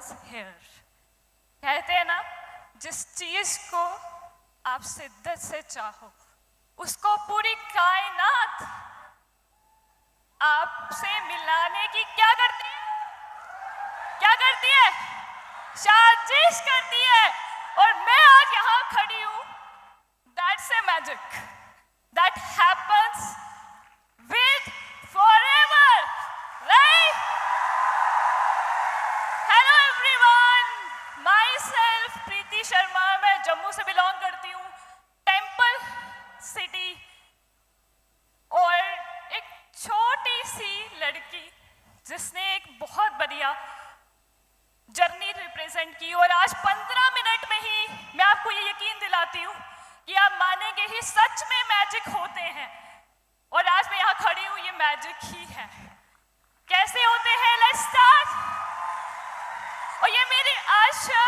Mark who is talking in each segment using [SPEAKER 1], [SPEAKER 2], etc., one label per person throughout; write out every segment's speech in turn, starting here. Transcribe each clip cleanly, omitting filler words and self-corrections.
[SPEAKER 1] happens here. कहते हैं ना, जिस चीज को आप शिद्दत से चाहो उसको पूरी कायनात आपसे मिलाने की क्या करती है? क्या करती है? साजिश करती है। और मैं आज यहाँ खड़ी हूँ। That's a magic that happens with forever, right? Hello everyone, myself प्रीति शर्मा, मैं जम्मू से बिलोंग करती हूँ, टेम्पल सिटी, और एक छोटी सी लड़की जिसने एक बहुत बढ़िया जर्नी रिप्रेजेंट की। और आज 15 मिनट में ही मैं आपको ये यकीन दिलाती हूँ कि आप मानेंगे ही, सच में मैजिक होते हैं। और आज मैं यहाँ खड़ी हूँ, ये मैजिक ही है। कैसे होते हैं? Let's start. और ये मेरी आशा,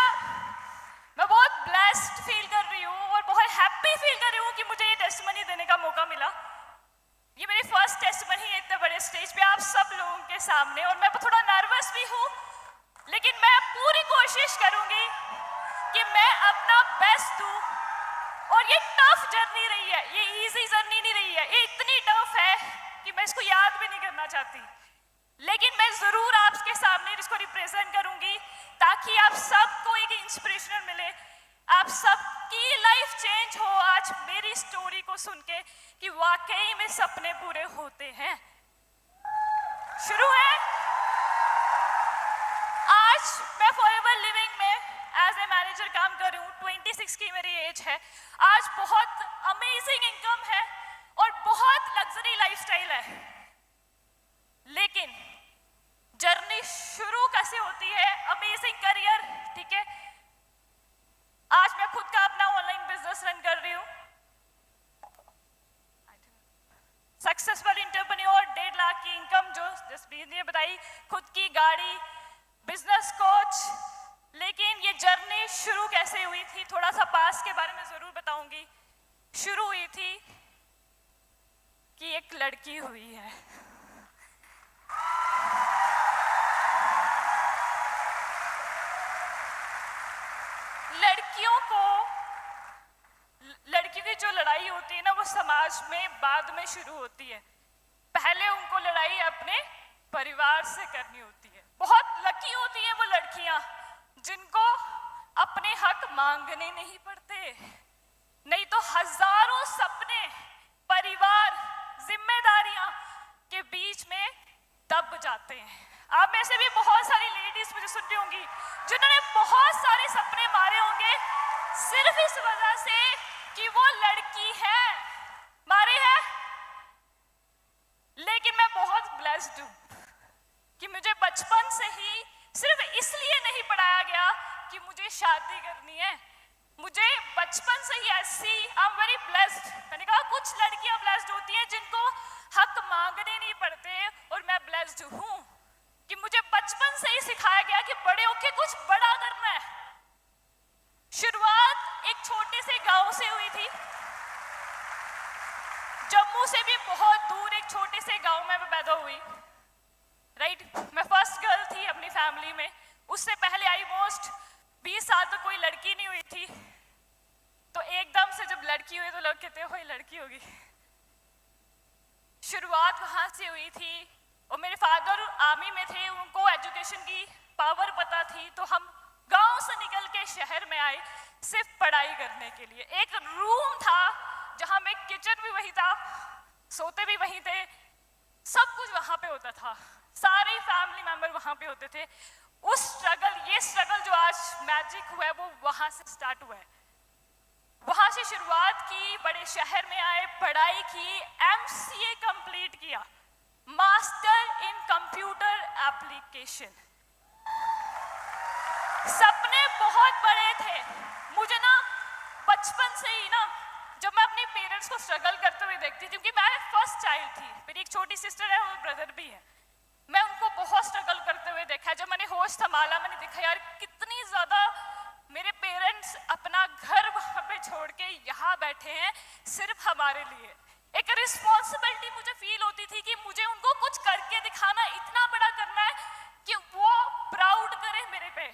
[SPEAKER 1] मैं बहुत ब्लेस्ड फील कर रही हूँ और बहुत हैप्पी फील कर रही हूँ कि मुझे ये टेस्टिमनी देने का मौका मिला। ये मेरी फर्स्ट टेस्टिमनी है इतने बड़े स्टेज पे आप सब लोगों के सामने, और मैं थोड़ा नर्वस भी हूँ, लेकिन मैं पूरी कोशिश करूंगी कि मैं अपना बेस्ट दूं। और ये टफ जर्नी रही है, ये इजी जर्नी नहीं रही है, ये इतनी टफ है कि मैं इसको याद भी नहीं करना चाहती, लेकिन मैं जरूर आपके सामने इसको रिप्रेजेंट करूंगी ताकि आप सबको एक इंस्पिरेशन मिले, आप सबकी लाइफ चेंज हो आज मेरी स्टोरी को सुन के कि वाकई में सपने पूरे होते हैं। शुरू है। आज मैं फॉरएवर लिविंग में एज ए मैनेजर काम कर रही हूँ। 26 की मेरी एज है। आज बहुत अमेजिंग इनकम है और बहुत लग्जरी लाइफस्टाइल है, लेकिन जर्नी शुरू कैसे होती है? अमेजिंग करियर, ठीक है। आज मैं खुद का अपना ऑनलाइन बिजनेस रन कर रही हूँ, सक्सेसफुल एंटरप्रेन्योर, 1.5 लाख की इनकम जो जसप्रीत ने बताई, खुद की गाड़ी, बिजनेस कोच। लेकिन ये जर्नी शुरू कैसे हुई थी? थोड़ा सा पास के बारे में जरूर बताऊंगी। शुरू हुई थी कि एक लड़की हुई है। लड़कियों की जो लड़ाई होती है ना, वो समाज में बाद में शुरू होती है। पहले उनको लड़ाई अपने परिवार से करनी होती है। बहुत लकी होती हैं वो लड़कियां जिनको अपने हक मांगने नहीं पड़ते, नहीं तो हजारों सपने, परिवार, जिम्मेदारियां के बीच में दब जाते हैं। आप में से भी बहुत सारी लेडीज मुझे सुन रही होंगी जिन्होंने बहुत सारे सपने मारे होंगे सिर्फ इस वजह से कि वो लड़की है, मारे है। लेकिन मैं बहुत ब्लेस्ड हूं कि मुझे बचपन से ही सिर्फ इसलिए नहीं पढ़ाया गया कि मुझे शादी करनी है। मुझे बचपन से ही ऐसी, आई एम वेरी ब्लेस्ड। मैंने कहा कुछ लड़कियां ब्लेस्ड होती हैं जिनको हक मांगने नहीं पड़ते, और मैं ब्लेस्ड हूं कि मुझे बचपन से ही सिखाया गया कि बड़े होके कुछ बड़ा करना है। शुरुआत एक छोटे से गांव से हुई थी, जम्मू से भी बहुत दूर एक छोटे से गांव में मैं पैदा हुई, राइट। मैं फर्स्ट गर्ल थी अपनी फैमिली में। उससे पहले ऑलमोस्ट 20 साल तो कोई लड़की नहीं हुई थी। तो एकदम से जब लड़की हुई तो लोग कहते हो लड़की होगी। शुरुआत वहां से हुई थी। और मेरे फादर आर्मी में थे, उनको एजुकेशन की पावर पता थी, तो हम गांव से निकल के शहर में आए सिर्फ पढ़ाई करने के लिए। एक रूम था जहां में किचन भी वही था, सोते भी वहीं थे, सब कुछ वहां पे होता था, सारे फैमिली मेंबर वहां पे होते थे। उस स्ट्रगल, ये स्ट्रगल जो आज मैजिक हुआ है वो वहां से स्टार्ट हुआ है। वहां से शुरुआत की, बड़े शहर में आए, पढ़ाई की, MCA कंप्लीट किया, मास्टर इन कंप्यूटर एप्लीकेशन। सपने बहुत बड़े थे मुझे ना, बचपन से ही ना। जब मैं अपने पेरेंट्स को स्ट्रगल करते हुए देखती थी, क्योंकि मैं फर्स्ट चाइल्ड थी, मेरी एक छोटी सिस्टर है और ब्रदर भी है, मैं उनको बहुत स्ट्रगल करते हुए देखा। जब मैंने होश संभाला, मैंने देखा यार कितनी ज्यादा मेरे पेरेंट्स अपना घर वहां पे छोड़ के यहाँ बैठे हैं सिर्फ हमारे लिए। एक रिस्पॉन्सिबिलिटी मुझे फील होती थी कि मुझे उनको कुछ करके दिखाना, इतना बड़ा करना है कि वो प्राउड करे मेरे पे।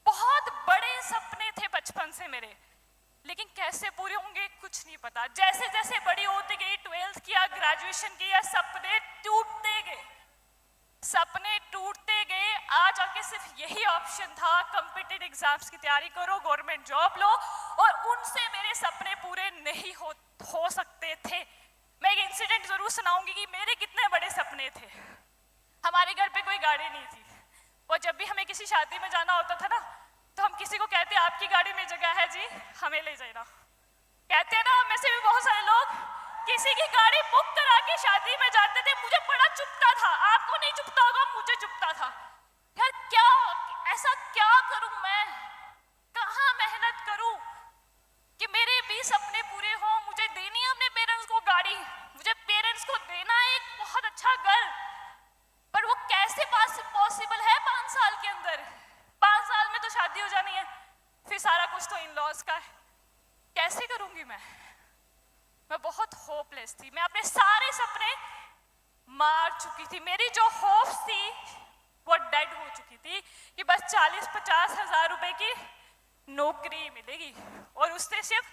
[SPEAKER 1] बहुत बड़े सपने थे बचपन से मेरे, लेकिन कैसे पूरे होंगे कुछ नहीं पता। जैसे जैसे बड़ी होती गई, 12th किया, ग्रेजुएशन किया, सपने टूटते गए, सपने टूटते गए। आज आके सिर्फ यही ऑप्शन था, कॉम्पिटिटिव एग्जाम्स की तैयारी करो, गवर्नमेंट जॉब लो, और उनसे मेरे सपने पूरे नहीं हो सकते थे। मैं एक इंसिडेंट जरूर सुनाऊंगी कि मेरे कितने बड़े सपने थे। हमारे घर पे कोई गाड़ी नहीं थी, और जब भी हमें किसी शादी में जाना होता था ना, तो हम किसी को कहते आपकी गाड़ी में जगह है जी, हमें ले जाना। कहते हैं ना, हम में से भी बहुत सारे लोग किसी की गाड़ी बुक करा के शादी में जाते थे। मुझे बड़ा चुभता था, आपको नहीं चुभता होगा, मुझे चुभता था। यार क्या, ऐसा क्या करूं मैं, कहाँ मेहनत करूं कि मेरे भी सपने पूरे हों। मुझे देनी है अपने पेरेंट्स को गाड़ी, मुझे पेरेंट्स को देना है एक बहुत अच्छा घर, पर वो कैसे पॉसिबल है 5 साल के अंदर? 5 साल में तो शादी हो जानी है, फिर सारा कुछ तो इन लॉज का है। कैसे करूंगी मैं बहुत होपलेस थी। मैं अपने सारे सपने मार चुकी थी। मेरी जो होप्स थी वो डेड हो चुकी थी कि बस 40-50 हजार रुपए की नौकरी मिलेगी और उससे सिर्फ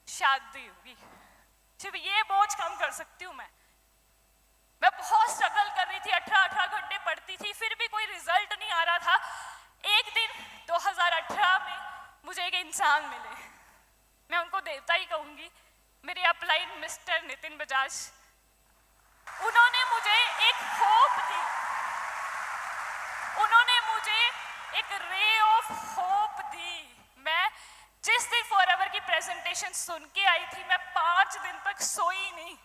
[SPEAKER 1] शादी होगी, सिर्फ ये बोझ कम कर सकती हूँ मैं। बहुत स्ट्रगल कर रही थी, 18 घंटे पढ़ती थी, फिर भी कोई रिजल्ट नहीं आ रहा था। एक दिन 2018 में मुझे एक इंसान मिले, मैं उनको देवता ही कहूंगी, मेरे अपलाइन मिस्टर नितिन बजाज। उन्होंने मुझे एक होप दी, उन्होंने मुझे एक रे ऑफ होप दी। मैं जिस दिन फॉरएवर की प्रेजेंटेशन सुन के आई थी, मैं 5 दिन तक सोई नहीं।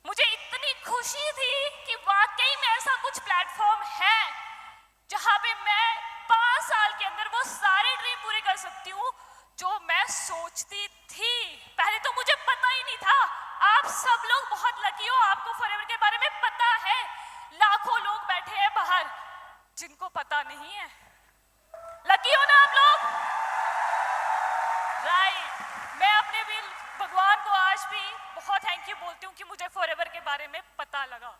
[SPEAKER 1] मुझे इतनी खुशी थी कि वाकई में ऐसा कुछ प्लेटफॉर्म है जहां पे मैं 5 साल के अंदर वो सारे ड्रीम पूरे कर सकती हूँ जो मैं सोचती थी। पहले तो मुझे पता ही नहीं था। आप सब लोग बहुत लकी हो, आपको फॉरएवर के बारे में पता है। लाखों लोग बैठे हैं बाहर जिनको पता नहीं है। लकी हो ना आप लोग? राइट। मैं अपने भी भगवान को आज भी बहुत थैंक यू बोलती हूँ कि मुझे फॉरएवर के बारे में पता लगा।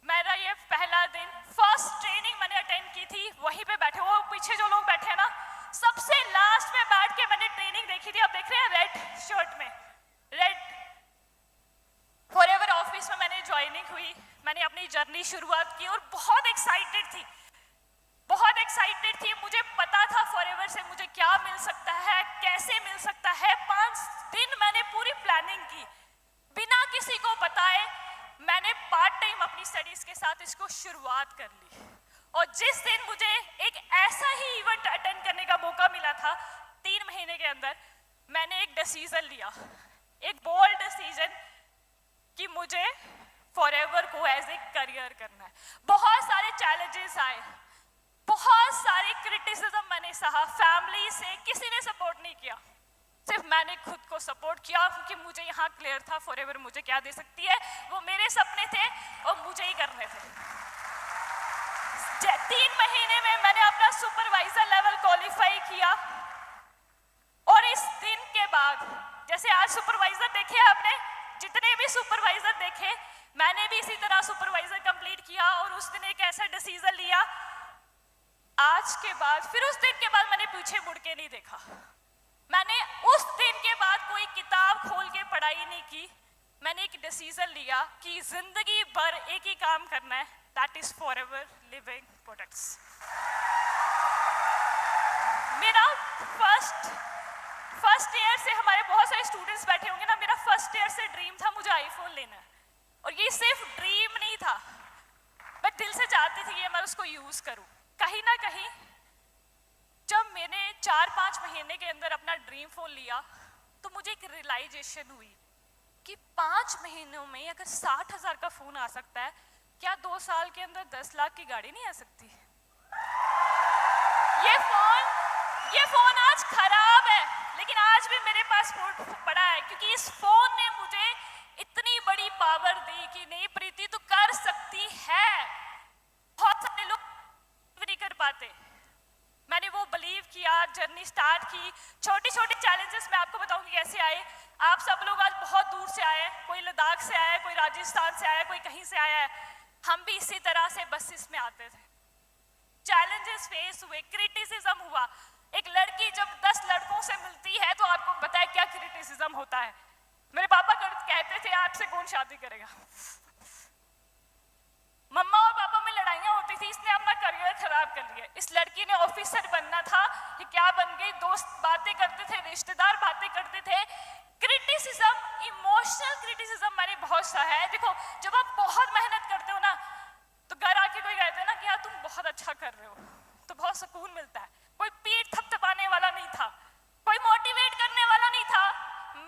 [SPEAKER 1] मेरा ये पहला दिन, फर्स्ट ट्रेनिंग मैंने अटेंड की थी, वहीं पे बैठे, वो पीछे जो लोग बैठे हैं ना, सबसे लास्ट में बैठ के मैंने ट्रेनिंग देखी थी। आप देख रहे हैं रेड शर्ट में, रेड फॉरएवर ऑफिस में मैंने ज्वाइनिंग हुई, मैंने अपनी जर्नी शुरुआत की और बहुत एक्साइटेड थी, बहुत एक्साइटेड थी। मुझे पता था फॉरएवर से मुझे क्या मिल सकता है, कैसे मिल सकता है। 5 दिन मैंने पूरी प्लानिंग की बिना किसी को बताए। मैंने पार्ट टाइम अपनी स्टडीज के साथ इसको शुरुआत कर ली, और जिस दिन मुझे एक ऐसा ही इवेंट अटेंड करने का मौका मिला था 3 महीने के अंदर, मैंने एक डिसीजन लिया, एक बोल्ड डिसीजन कि मुझे फॉरएवर को एज ए करियर करना है। बहुत सारे चैलेंजेस आए, बहुत सारे क्रिटिसिज्म मैंने सहा, फैमिली से किसी ने सपोर्ट नहीं किया, सिर्फ मैंने खुद को सपोर्ट किया, क्योंकि मुझे यहाँ क्लियर था फॉरएवर मुझे क्या दे सकती है। वो मेरे सपने थे और मुझे ही करने थे। 3 महीने में मैंने अपना सुपरवाइजर लेवल क्वालिफाई किया, और इस दिन के बाद, जैसे आज सुपरवाइजर देखे आपने, जितने भी सुपरवाइजर देखे, मैंने भी इसी तरह सुपरवाइजर कंप्लीट किया, और उस दिन एक ऐसा डिसीजन लिया। आज के बाद, फिर उस दिन के बाद मैंने पीछे मुड़ के नहीं देखा। मैंने उस दिन के बाद कोई किताब खोल के पढ़ाई नहीं की। मैंने एक डिसीजन लिया कि जिंदगी भर एक ही काम करना है, that is forever living products. मेरा फर्स्ट ईयर से, हमारे बहुत सारे स्टूडेंट्स बैठे होंगे ना, मेरा फर्स्ट ईयर से ड्रीम था मुझे आईफोन लेना है, और ये सिर्फ ड्रीम नहीं था, मैं दिल से चाहती थी कि मैं उसको यूज करूं। कहीं ना कहीं जब मैंने 4-5 महीने के अंदर अपना ड्रीम फोन लिया, तो मुझे एक रियलाइजेशन हुई कि 5 महीनों में अगर 60,000 का फोन आ सकता है, क्या 2 साल के अंदर 10 लाख की गाड़ी नहीं आ सकती? ये फोन आज खराब है, लेकिन आज भी मेरे पास पड़ा है, क्योंकि इस फोन ने मुझे इतनी बड़ी पावर दी कि नहीं प्रीति तू कर सकती है। बहुत सारे लोग नहीं कर पाते। मैंने वो बिलीव किया, जर्नी स्टार्ट की। छोटे छोटे चैलेंजेस मैं आपको बताऊंगी कैसे आए। आप सब लोग आज बहुत दूर से आए, कोई लद्दाख से आया है, कोई राजस्थान से आया है, कोई कहीं से आया है। हम भी इसी तरह से बसेस में आते थे। चैलेंजेस फेस हुए, क्रिटिसिज्म हुआ। एक लड़की जब 10 लड़कों से मिलती है तो आपको पता है क्या क्रिटिसिज्म होता है। मेरे पापा कहते थे आपसे कौन शादी करेगा। मम्मा और पापा में लड़ाइयाँ होती थी, इसने अपना करियर खराब कर लिया। इस लड़की ने ऑफिसर बनना था, ये क्या बन गई। दोस्त बातें करते थे, रिश्तेदार बातें करते थे। क्रिटिसिज्म, इमोशनल क्रिटिसिज्म मैंने बहुत सा है। देखो जब आप बहुत मेहनत करते हो ना तो घर आके कोई कहते हैं ना कि यार तुम बहुत अच्छा कर रहे हो, तो बहुत सुकून मिलता है। कोई पीठ थपथपाने वाला नहीं था, कोई मोटिवेट करने वाला नहीं था।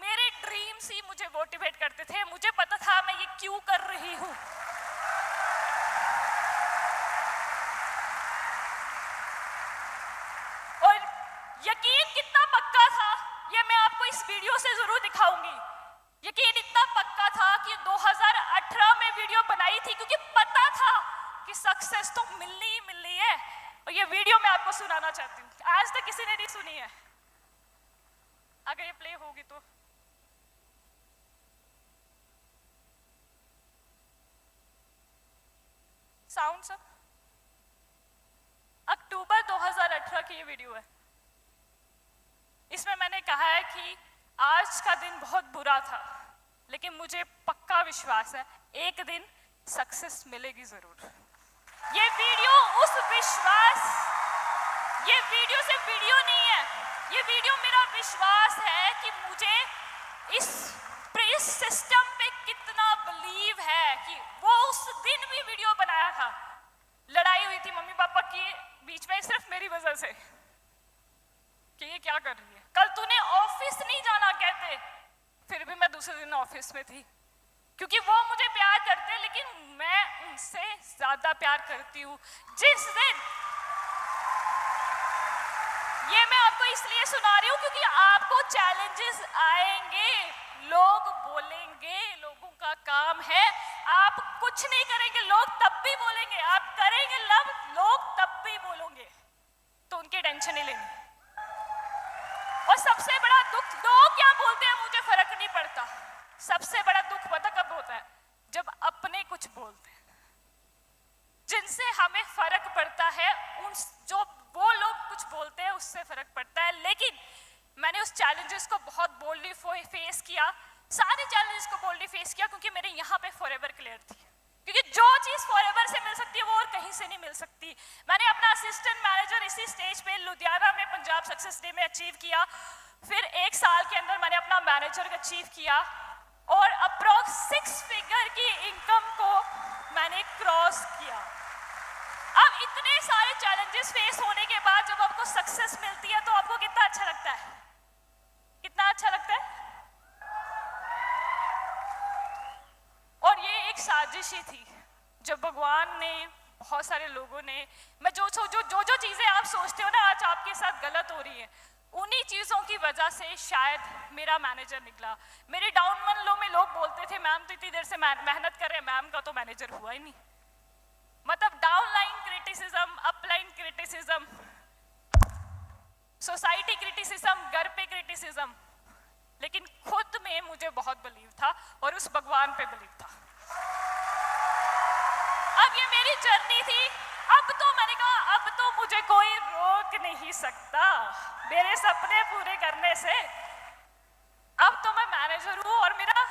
[SPEAKER 1] मेरे ड्रीम्स ही मुझे मोटिवेट करते थे। मुझे पता था मैं ये क्यों कर रही हूँ। और यकीन कितना पक्का था ये मैं आपको इस वीडियो से जरूर दिखाऊंगी। यकीन इतना पक्का था कि 2018 में वीडियो बनाई थी क्योंकि पता था कि सक्सेस तो मिलनी ही मिलनी है। और ये वीडियो मैं आपको सुनाना चाहती हूँ, आज तक किसी ने नहीं सुनी है। अगर ये प्ले होगी तो साउंड सब। अक्टूबर 2018 की ये वीडियो है। इसमें मैंने कहा है कि आज का दिन बहुत बुरा था लेकिन मुझे पक्का विश्वास है एक दिन सक्सेस मिलेगी जरूर। ये वीडियो उस विश्वास, ये वीडियो सिर्फ वीडियो नहीं है, ये वीडियो मेरा विश्वास है कि मुझे इस सिस्टम पे कितना बिलीव है कि वो उस दिन भी वीडियो बनाया था। लड़ाई हुई थी मम्मी पापा की बीच में सिर्फ मेरी वजह से कि ये क्या कर रही है, कल तूने ऑफिस नहीं जाना कहते, फिर भी मैं दूसरे दिन ऑफिस में थी क्योंकि वो मुझे प्यार करते लेकिन मैं उनसे ज्यादा प्यार करती हूँ। जिस दिन ये मैं आपको इसलिए सुना रही हूँ क्योंकि आपको चैलेंजेस आएंगे, लोग बोलेंगे, लोगों का काम है। आप कुछ नहीं करेंगे लोग तब भी बोलेंगे, आप करेंगे लोग तब भी बोलोगे, तो उनकी टेंशन नहीं लेनी। और सबसे बड़ा दुख, लोग क्या बोलते हैं मुझे फर्क नहीं पड़ता। सबसे बड़ा दुख पता कब होता है, जब अपने कुछ बोलते हैं जिनसे हमें फर्क पड़ता है, उन जो वो लोग कुछ बोलते हैं उससे फर्क पड़ता है। लेकिन मैंने उस चैलेंजेस को बहुत बोल्डली फेस किया, सारे चैलेंजेस को बोल्डली फेस किया क्योंकि मेरे यहाँ पे फॉरएवर क्लियर थी। क्योंकि जो चीज फॉरएवर से मिल सकती है वो और कहीं से नहीं मिल सकती। मैंने अपना असिस्टेंट मैनेजर इसी स्टेज पे लुधियाना में पंजाब सक्सेस डे में अचीव किया। फिर 1 साल के अंदर मैंने अपना मैनेजर अचीव किया और अप्रॉक्स 6 फिगर की इनकम को मैंने क्रॉस किया। अब इतने सारे चैलेंजेस फेस होने के बाद जब आपको सक्सेस मिलती है तो आपको कितना अच्छा लगता है, कितना अच्छा लगता है। और ये एक साजिश ही थी जब भगवान ने, बहुत सारे लोगों ने, मैं जो चीजें आप सोचते हो ना आज आपके साथ गलत हो रही है, उन्हीं चीजों की वजह से शायद मेरा मैनेजर निकला। मेरे डाउन मन लो में लोग बोलते थे मैम तो इतनी देर से मेहनत कर रहे हैं, मैम का तो मैनेजर हुआ ही नहीं। मतलब downline criticism, upline criticism, society criticism, घर पे क्रिटिसिज्म, लेकिन खुद में मुझे बहुत बिलीव था और उस भगवान पे बिलीव था। अब ये मेरी जर्नी थी। अब तो मैंने कहा अब तो मुझे कोई रोक नहीं सकता मेरे सपने पूरे करने से। अब तो मैं मैनेजर हूँ और मेरा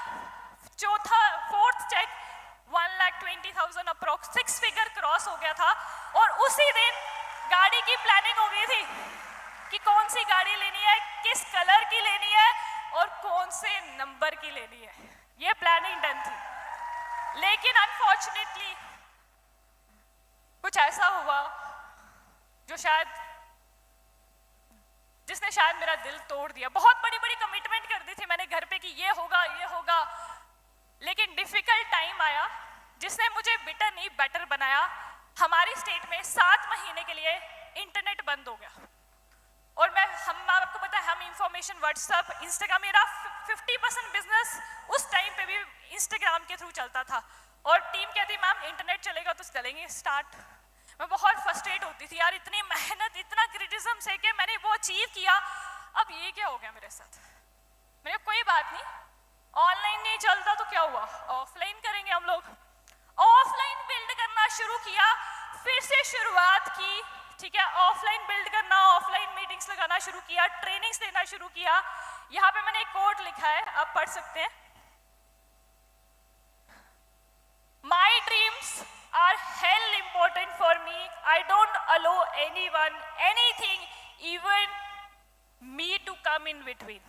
[SPEAKER 1] fourth cheque 1,20,000 approx 6 figure cross हो गया था। और उसी दिन गाड़ी की प्लानिंग हो गई थी कि कौन सी गाड़ी लेनी है, किस कलर की लेनी है और कौन से नंबर की लेनी है। ये प्लानिंग डन थी। लेकिन अनफॉर्चुनेटली कुछ ऐसा हुआ जो जिसने शायद मेरा दिल तोड़ दिया। बहुत बड़ी बड़ी कमिटमेंट कर दी थी मैंने घर पे कि ये होगा ये होगा, लेकिन डिफिकल्ट टाइम आया जिसने मुझे बिटर नहीं बेटर बनाया। हमारी स्टेट में 7 महीने के लिए इंटरनेट बंद हो गया और आपको पता है हम इंफॉर्मेशन व्हाट्सएप इंस्टाग्राम, मेरा 50% बिजनेस उस टाइम पे भी इंस्टाग्राम के थ्रू चलता था। और टीम कहती मैम इंटरनेट चलेगा तो चलेंगे स्टार्ट। मैं बहुत फ्रस्ट्रेट होती थी यार, इतनी मेहनत इतना क्रिटिसिज्म से के मैंने वो अचीव किया, अब ये क्या हो गया मेरे साथ। मैंने कोई बात नहीं, ऑनलाइन नहीं चलता तो क्या हुआ, ऑफलाइन करेंगे हम लोग। ऑफलाइन बिल्ड करना शुरू किया, फिर से शुरुआत की ठीक है, ऑफलाइन बिल्ड करना, ऑफलाइन मीटिंग्स लगाना शुरू किया, ट्रेनिंग्स देना शुरू किया। यहाँ पे मैंने एक कोट लिखा है, आप पढ़ सकते हैं। My dreams are hell important for me. I don't allow anyone, anything, even me to come in between.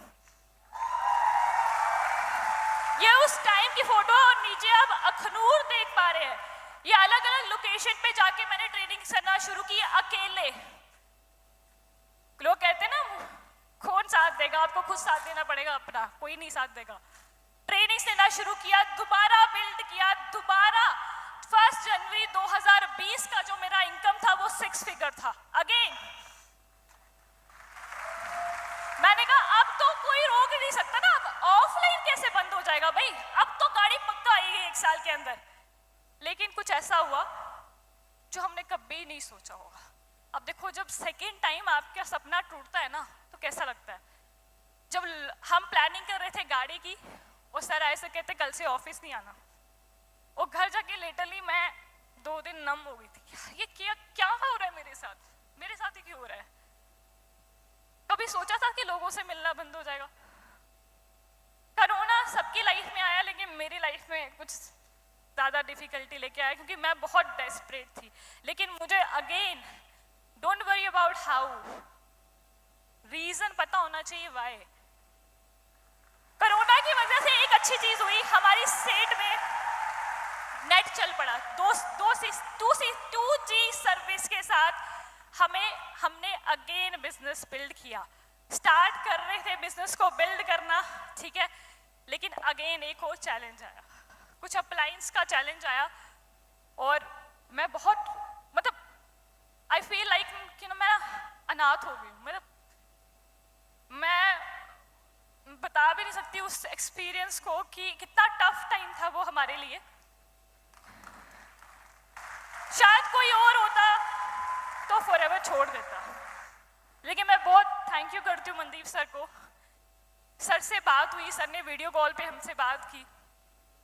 [SPEAKER 1] ये उस टाइम की फोटो, और नीचे आप अखनूर देख पा रहे हैं। ये अलग अलग लोकेशन पे जाके मैंने ट्रेनिंग करना शुरू की अकेले। लोग कहते हैं ना, कौन साथ देगा, आपको खुद साथ देना पड़ेगा अपना, कोई नहीं साथ देगा। ट्रेनिंग देना शुरू किया, दोबारा बिल्ड किया, दोबारा 1 जनवरी 2020 का जो मेरा इनकम था वो 6 फिगर था। अगेन मैंने कहा अब तो कोई रोक ही नहीं सकता ना, अब ऑफलाइन कैसे बंद हो जाएगा भाई, अब तो गाड़ी पक्का आएगी 1 साल के अंदर। लेकिन कुछ ऐसा हुआ जो हमने कभी नहीं सोचा होगा। अब देखो, जब सेकेंड टाइम आपका सपना टूटता है ना तो कैसा लगता है। जब हम प्लानिंग कर रहे थे गाड़ी की, वो सर ऐसे कहते कल से ऑफिस नहीं आना, और घर जाके लिटरली मैं 2 दिन नम हो गई थी। ये क्या हो रहा है मेरे साथ ही क्यों हो रहा है। कभी सोचा था कि लोगों से मिलना बंद हो जाएगा। कोरोना सबकी लाइफ में आया, लेकिन मेरी लाइफ में कुछ ज़्यादा डिफिकल्टी लेके आया, क्योंकि मैं बहुत डेस्परेट थी। लेकिन मुझे again, don't worry about how, reason पता होना चाहिए वाई। कोरोना की वजह से एक अच्छी चीज हुई, हमारी स्टेट में नेट चल पड़ा। 2G सर्विस के साथ हमने अगेन बिजनेस बिल्ड किया। स्टार्ट कर रहे थे बिजनेस को बिल्ड करना, ठीक है, लेकिन अगेन एक और चैलेंज आया, कुछ अप्लायंस का चैलेंज आया, और मैं बहुत, मतलब आई फील लाइक कि ना मैं अनाथ हो गई हूँ। मतलब मैं बता भी नहीं सकती उस एक्सपीरियंस को कि कितना टफ टाइम था वो हमारे लिए। शायद कोई और होता तो फॉरएवर छोड़ देता, लेकिन मैं बहुत थैंक यू करती हूँ मनदीप सर को। सर से बात हुई, सर ने वीडियो कॉल पे हमसे बात की,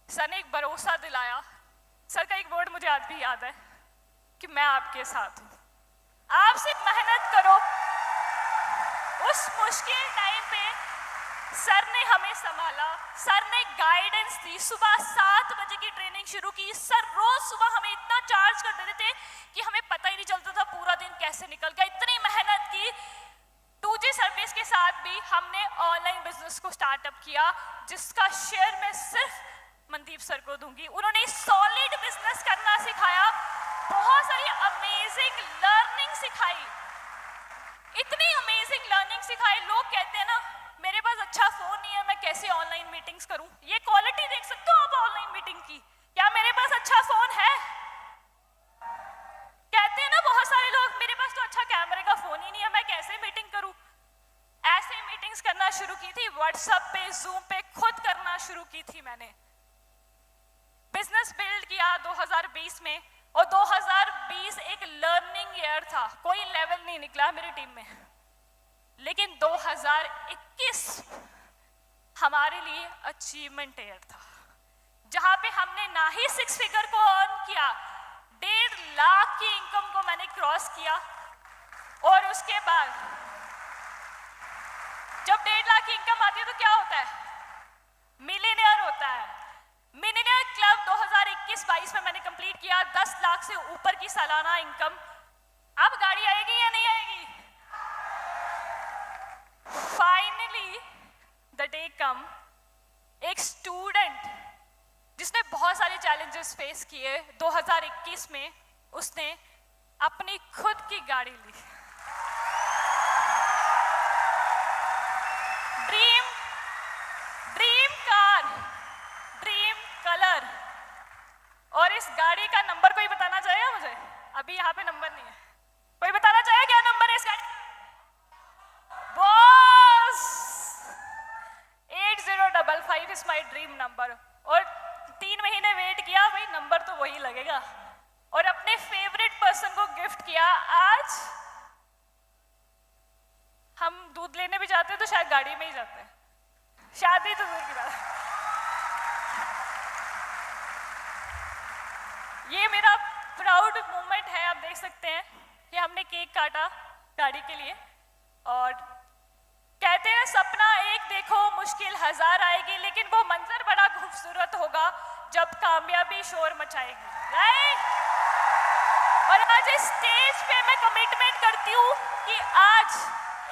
[SPEAKER 1] सर ने एक भरोसा दिलाया। सर का एक वर्ड मुझे आज भी याद है कि मैं आपके साथ हूँ, आप सिर्फ मेहनत करो। उस मुश्किल टाइम पे सर ने हमें संभाला, सर ने गाइडेंस दी। सुबह 7 बजे की ट्रेनिंग शुरू की। सर रोज सुबह हमें इतना चार्ज कर देते थे कि हमें पता ही नहीं चलता था पूरा दिन कैसे निकल गया। इतनी मेहनत की। 2G सर्विस के साथ भी हमने ऑनलाइन बिजनेस को स्टार्टअप किया, जिसका शेयर मैं सिर्फ मनदीप सर को दूंगी। उन्होंने सॉलिड बिजनेस करना सिखाया, बहुत सारी अमेजिंग लर्निंग सिखाई, इतनी अमेजिंग लर्निंग सिखाई। लोग कहते हैं ना, मेरे पास अच्छा फोन नहीं है, मैं कैसे ऑनलाइन मीटिंग्स करूं। ये क्वालिटी देख सकते हो आप ऑनलाइन मीटिंग की, क्या मेरे पास अच्छा फोन है? कहते हैं ना बहुत सारे लोग, मेरे पास तो अच्छा कैमरे का फोन ही नहीं है, मैं कैसे मीटिंग करूं। ऐसे मीटिंग्स करना शुरू की थी, व्हाट्सएप पे, जूम पे खुद करना शुरू की थी मैंने। बिजनेस बिल्ड किया 2020 में, और 2020 एक लर्निंग ईयर था। कोई लेवल नहीं निकला मेरी टीम में, लेकिन 2021 हमारे लिए अचीवमेंट ईयर था, जहां पे हमने ना ही 6 फिगर को अर्न किया, 1.5 लाख की इनकम को मैंने क्रॉस किया। और उसके बाद जब 1.5 लाख की इनकम आती है तो क्या होता है? मिलियनेयर होता है। मिलियनेयर क्लब 2021-22 में मैंने कंप्लीट किया, 10 लाख से ऊपर की सालाना इनकम। अब गाड़ी आएगी या नहीं आएगी? फाइनली द डे कम, एक स्टूडेंट जिसने बहुत सारे चैलेंजेस फेस किए, 2021 में उसने अपनी खुद की गाड़ी ली। Dream car, dream colour. और इस गाड़ी का नंबर कोई बताना चाहेगा मुझे? अभी यहाँ पे नंबर नहीं है, कोई बताना चाहेगा क्या नंबर है इस गाड़ी? Boss 8055 is my dream number. और 3 महीने वेट किया, भाई नंबर तो वही लगेगा। और अपने फेवरेट पर्सन को गिफ्ट किया। आज हम दूध लेने भी जाते हैं तो शायद गाड़ी में ही जाते हैं, शादी तो दूर की बात है। ये मेरा प्राउड मोमेंट है, आप देख सकते हैं। कि हमने केक काटा गाड़ी के लिए। और कहते हैं सपना एक देखो मुश्किल हजार आएगी, लेकिन वो मंजर बड़ा खूबसूरत होगा जब कामयाबी शोर मचाएगी, राइट। और आज इस स्टेज पे मैं कमिटमेंट करती हूँ कि आज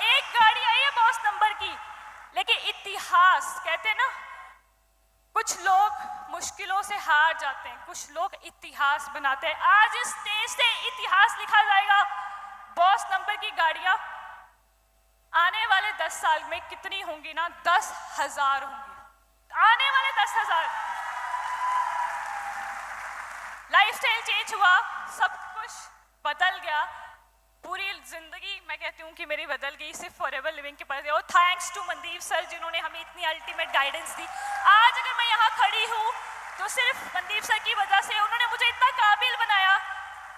[SPEAKER 1] एक गाड़ी आई है बॉस नंबर की, लेकिन इतिहास कहते हैं ना, कुछ लोग मुश्किलों से हार जाते हैं, कुछ लोग इतिहास बनाते हैं। आज इस स्टेज से इतिहास लिखा जाएगा। बॉस नंबर की गाड़ियां आने वाले 10 साल में कितनी होंगी ना, 10,000 होंगी। आने वाले 10,000। लाइफस्टाइल चेंज हुआ, सब कुछ बदल गया, पूरी जिंदगी मैं कहती हूँ कि मेरी बदल गई सिर्फ फॉरएवर लिविंग के पास। और थैंक्स टू मनदीप सर जिन्होंने हमें इतनी अल्टीमेट गाइडेंस दी। आज अगर मैं यहाँ खड़ी हूँ तो सिर्फ मनदीप सर की वजह से। उन्होंने मुझे इतना काबिल बनाया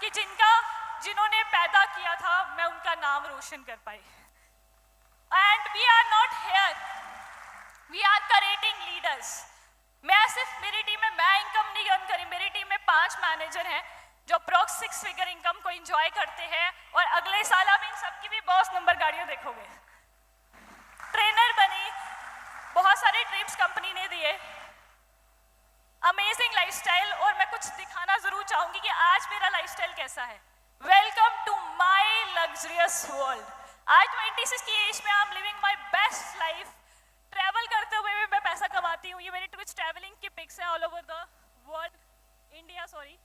[SPEAKER 1] कि जिन्होंने पैदा किया था मैं उनका नाम रोशन कर पाई। And we are not here, we are creating leaders. मेरी टीम में मैं इनकम नहीं अर्न करी, मेरी टीम में 5 मैनेजर हैं जो अप्रॉक्स 6 फिगर इनकम को एंजॉय करते हैं। और अगले साल आप इन सबकी भी बॉस नंबर गाड़ियां देखोगे। ट्रेनर बनी, बहुत सारे ट्रिप्स कंपनी ने दिए, अमेजिंग लाइफस्टाइल। और मैं कुछ दिखाना जरूर चाहूंगी कि आज मेरा लाइफस्टाइल कैसा है। Welcome to my luxurious world. आज 26 की एज में I am living my best life. Travel करते हुए भी मैं पैसा कमाती हूँ। ये मेरी कुछ ट्रैवलिंग की पिक्स हैं all over the world, India sorry.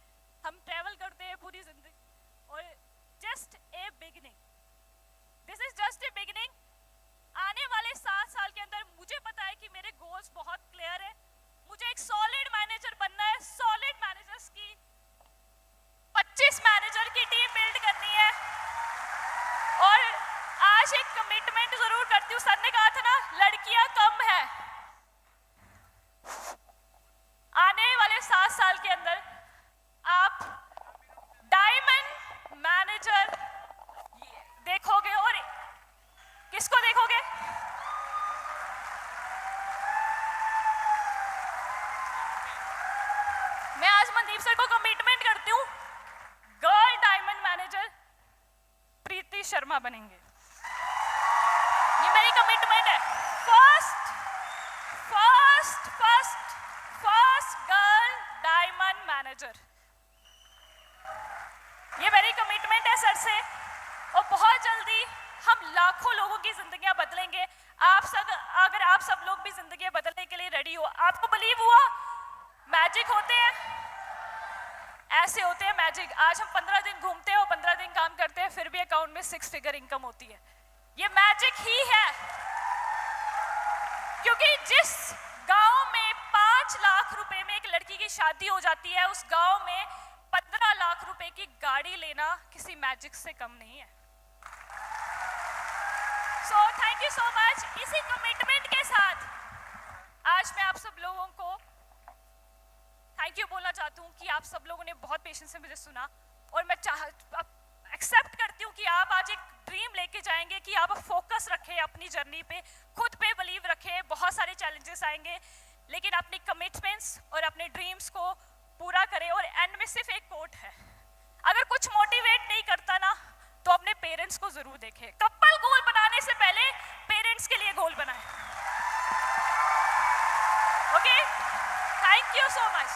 [SPEAKER 1] हम ट्रैवल करते हैं पूरी जिंदगी। और just a beginning, this is just a beginning. आने वाले 7 साल के अंदर मुझे पता है कि मेरे गोल्स बहुत क्लियर है। मुझे एक सॉलिड मैनेजर बनना है, सॉलिड मैनेजर्स की 25 मैनेजर की टीम बिल्ड करनी है। और आज एक कमिटमेंट जरूर करती हूँ। सर ने कहा था ना लड़कियां कम है, आने वाले 7 साल के अंदर आप डायमंड मैनेजर देखोगे। और किसको देखोगे? मैं आज मनदीप सर को कमिटमेंट करती हूँ, गर्ल डायमंड मैनेजर प्रीति शर्मा बनेंगे। ये मेरी कमिटमेंट है। फर्स्ट गर्ल डायमंड मैनेजर, ये मेरी कमिटमेंट है सर से। और बहुत जल्दी हम लाखों लोगों की जिंदगियां बदलेंगे। अगर आप सब लोग भी जिंदगियां बदलने के लिए रेडी हो। आपको बिलीव हुआ मैजिक होते हैं, ऐसे होते हैं मैजिक। आज हम 15 दिन घूमते हैं और 15 दिन काम करते हैं, फिर भी अकाउंट में 6 फिगर इनकम होती है। ये मैजिक ही है। क्योंकि जिस गांव में 5 लाख रुपए में एक लड़की की शादी हो जाती है, उस गांव में 15 लाख रुपए की गाड़ी लेना किसी मैजिक से कम नहीं है। So thank you so much. इसी कमिटमेंट के साथ आज मैं आप सब लोगों को थैंक यू बोलना चाहती हूँ कि आप सब लोगों ने बहुत पेशेंस से मुझे सुना। और मैं एक्सेप्ट करती हूँ कि आप आज एक ड्रीम लेके जाएंगे, कि आप फोकस रखें अपनी जर्नी पे, खुद पे बिलीव रखें। बहुत सारे चैलेंजेस आएंगे, लेकिन अपनी कमिटमेंट्स और अपने ड्रीम्स को पूरा करें। और एंड में सिर्फ एक कोट है, अगर कुछ मोटिवेट नहीं करता ना तो अपने पेरेंट्स को जरूर देखें। कपल गोल बनाने से पहले पेरेंट्स के लिए गोल बनाएं। Okay, thank you so much.